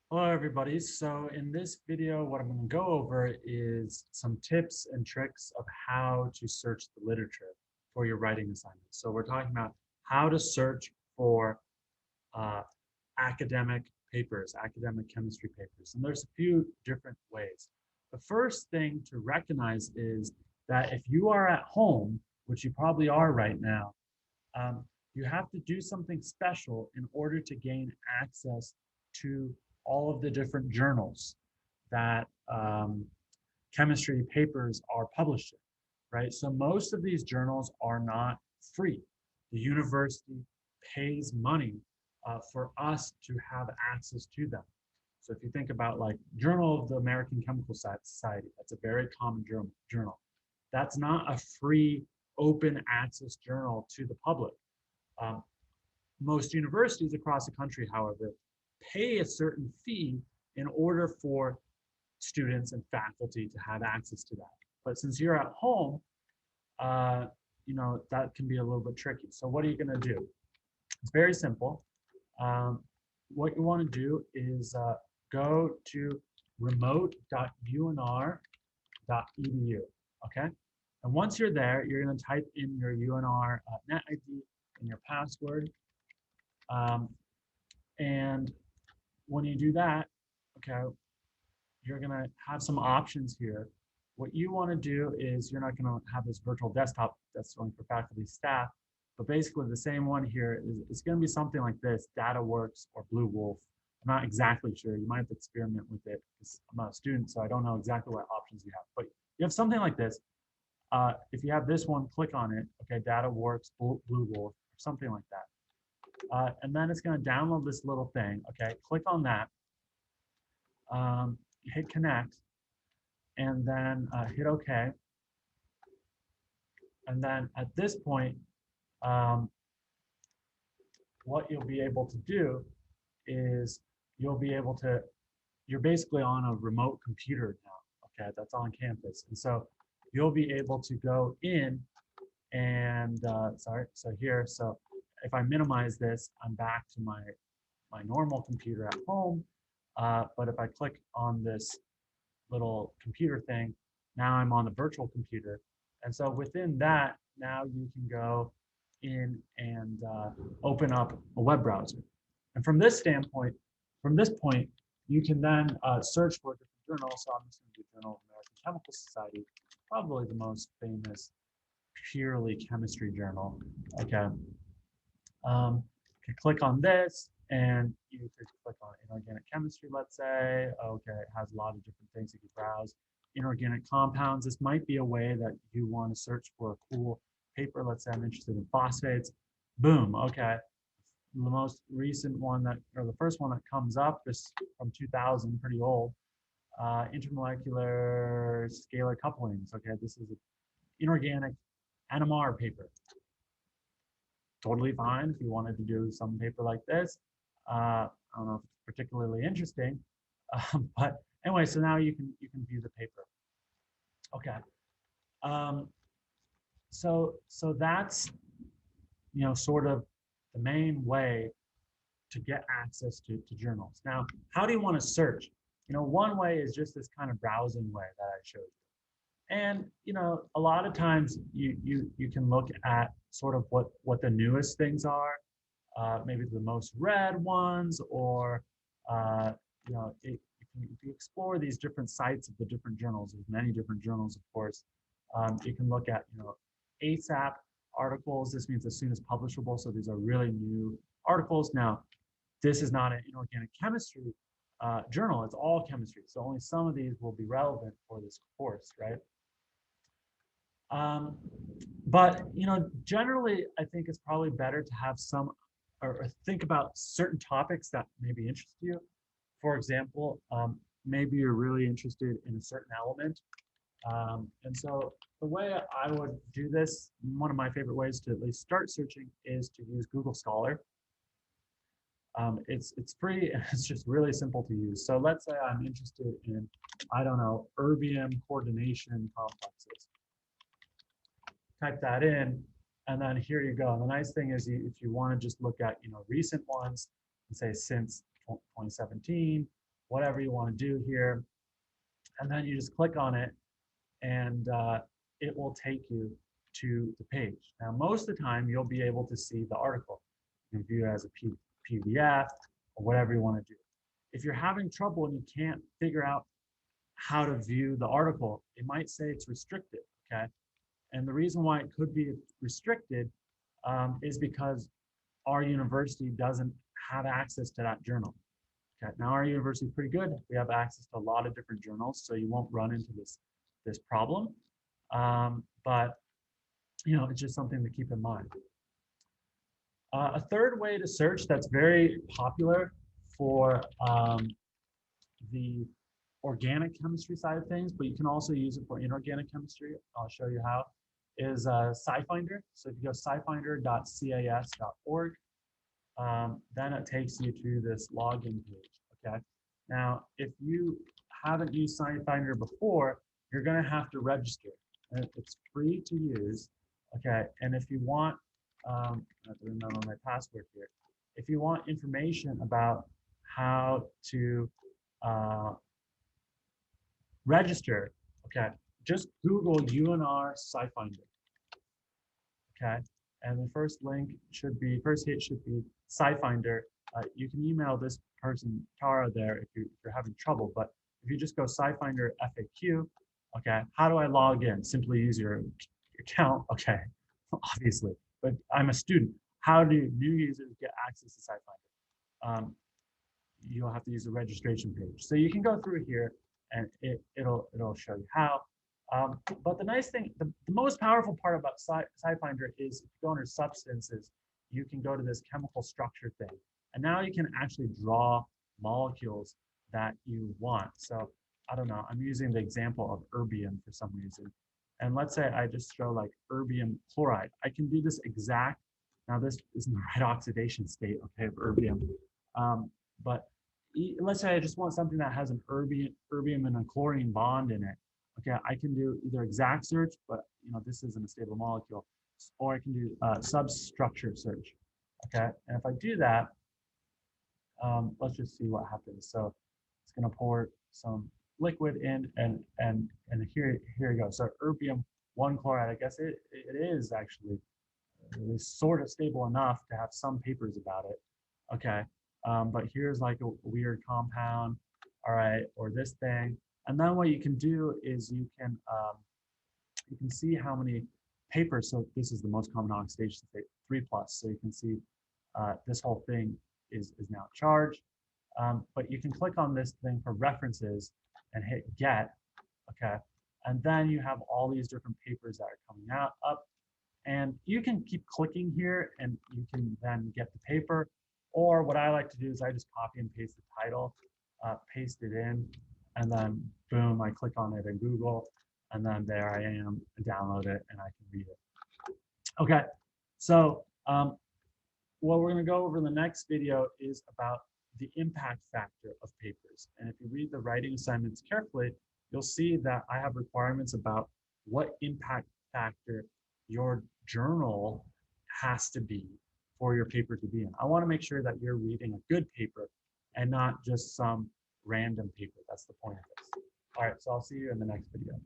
Hello, everybody. So in this video, what I'm going to go over is some tips and tricks of how to search the literature for your writing assignments. So we're talking about how to search for uh, academic papers, academic chemistry papers. And there's a few different ways. The first thing to recognize is that if you are at home, which you probably are right now, um, you have to do something special in order to gain access to all of the different journals that chemistry papers are published in, right? So most of these journals are not free. The university pays money for us to have access to them. So if you think about like Journal of the American Chemical Society, that's a very common journal. That's not a free open access journal to the public. Um, Most universities across the country, however, pay a certain fee in order for students and faculty to have access to that. But since you're at home, uh, that can be a little bit tricky. So what are you going to do? It's very simple. Um, what you want to do is go to remote.unr.edu. Okay. And once you're there, you're going to type in your UNR net ID and your password. Um, and when you do that, okay, you're going to have some options here. What you want to do is you're not going to have this virtual desktop that's only for faculty staff, but basically the same one here is it's going to be something like this, DataWorks or Blue Wolf. I'm not exactly sure. You might have to experiment with it because I'm not a student, so I don't know exactly what options you have. But you have something like this. If you have this one, click on it. Okay, DataWorks, Blue Wolf, or something like that. And then it's going to download this little thing. Okay, click on that. Hit connect, and then hit OK. And then at this point, um, what you'll be able to do is you'll be able to, you're basically on a remote computer now, okay, that's on campus. And so you'll be able to go in and, sorry, so here, so if I minimize this, I'm back to my normal computer at home. But if I click on this little computer thing, now I'm on the virtual computer. And so within that, now you can go in and open up a web browser. And from this point, you can then search for different journals. So I'm just going to do Journal of American Chemical Society, probably the most famous purely chemistry journal. Okay. You can click on this and you could click on inorganic chemistry, let's say. Okay, it has a lot of different things you can browse. Inorganic compounds, this might be a way that you want to search for a cool paper. Let's say I'm interested in phosphates. Boom, okay. The most recent one that, or the first one that comes up is from 2000, pretty old. Intermolecular scalar couplings. Okay, this is an inorganic NMR paper. Totally fine if you wanted to do some paper like this. I don't know if it's particularly interesting, but anyway, so now you can view the paper. Okay, um, so that's sort of the main way to get access to journals. Now, how do you want to search? One way is just this kind of browsing way that I showed you. And a lot of times you can look at sort of what the newest things are, maybe the most read ones, or if you explore these different sites of the different journals, there's many different journals, of course. You can look at ASAP articles. This means as soon as publishable. So these are really new articles. Now, this is not an inorganic chemistry journal. It's all chemistry. So only some of these will be relevant for this course, right? Um, but generally, I think it's probably better to have some or think about certain topics that maybe interest you. For example, maybe you're really interested in a certain element. And so the way I would do this, one of my favorite ways to at least start searching is to use Google Scholar. It's free and it's just really simple to use. So let's say I'm interested in, I don't know, erbium coordination complexes. Type that in, and then here you go. And the nice thing is, if you want to just look at recent ones and say since 2017, whatever you want to do here. And then you just click on it, and it will take you to the page. Now, most of the time, you'll be able to see the article. You can view it as a PDF or whatever you want to do. If you're having trouble and you can't figure out how to view the article, it might say it's restricted, okay? And the reason why it could be restricted is because our university doesn't have access to that journal. Okay, now our university is pretty good. We have access to a lot of different journals, so you won't run into this problem. But you know, it's just something to keep in mind. A third way to search that's very popular for the organic chemistry side of things, but you can also use it for inorganic chemistry. I'll show you how. Is SciFinder. So if you go scifinder.cas.org, then it takes you to this login page. Okay. Now, if you haven't used SciFinder before, you're going to have to register. And it's free to use. Okay. And if you want, I have to remember my password here. If you want information about how to register, okay, just Google UNR SciFinder. Okay. And the first link should be, first hit should be SciFinder. You can email this person, Tara, there if you're having trouble. But if you just go SciFinder FAQ, okay, how do I log in? Simply use your account, okay, obviously. But I'm a student. How do new users get access to SciFinder? You'll have to use the registration page. So you can go through here, and it'll show you how. But the nice thing, the most powerful part about SciFinder is if you go under substances, you can go to this chemical structure thing. And now you can actually draw molecules that you want. So I don't know, I'm using the example of erbium for some reason. And let's say I just show like erbium chloride. I can do this exact, now this isn't the right oxidation state, okay, of erbium. But let's say I just want something that has an erbium and a chlorine bond in it. Okay, I can do either exact search, but you know this isn't a stable molecule, or I can do substructure search. Okay, and if I do that, let's just see what happens. So it's going to pour some liquid in, and here you go. So erbium 1 chloride. I guess it is actually sort of stable enough to have some papers about it. Okay, but here's like a weird compound. All right, or this thing. And then what you can do is you can see how many papers. So this is the most common oxidation state, 3+. So you can see this whole thing is now charged. But you can click on this thing for references and hit get. Okay, and then you have all these different papers that are coming up. And you can keep clicking here, and you can then get the paper. Or what I like to do is I just copy and paste the title, paste it in, and then boom, I click on it in Google, and then there I am, download it, and I can read it. Okay, so what we're going to go over in the next video is about the impact factor of papers. And if you read the writing assignments carefully, you'll see that I have requirements about what impact factor your journal has to be for your paper to be in. I want to make sure that you're reading a good paper and not just some random paper. That's the point of this. All right, so I'll see you in the next video.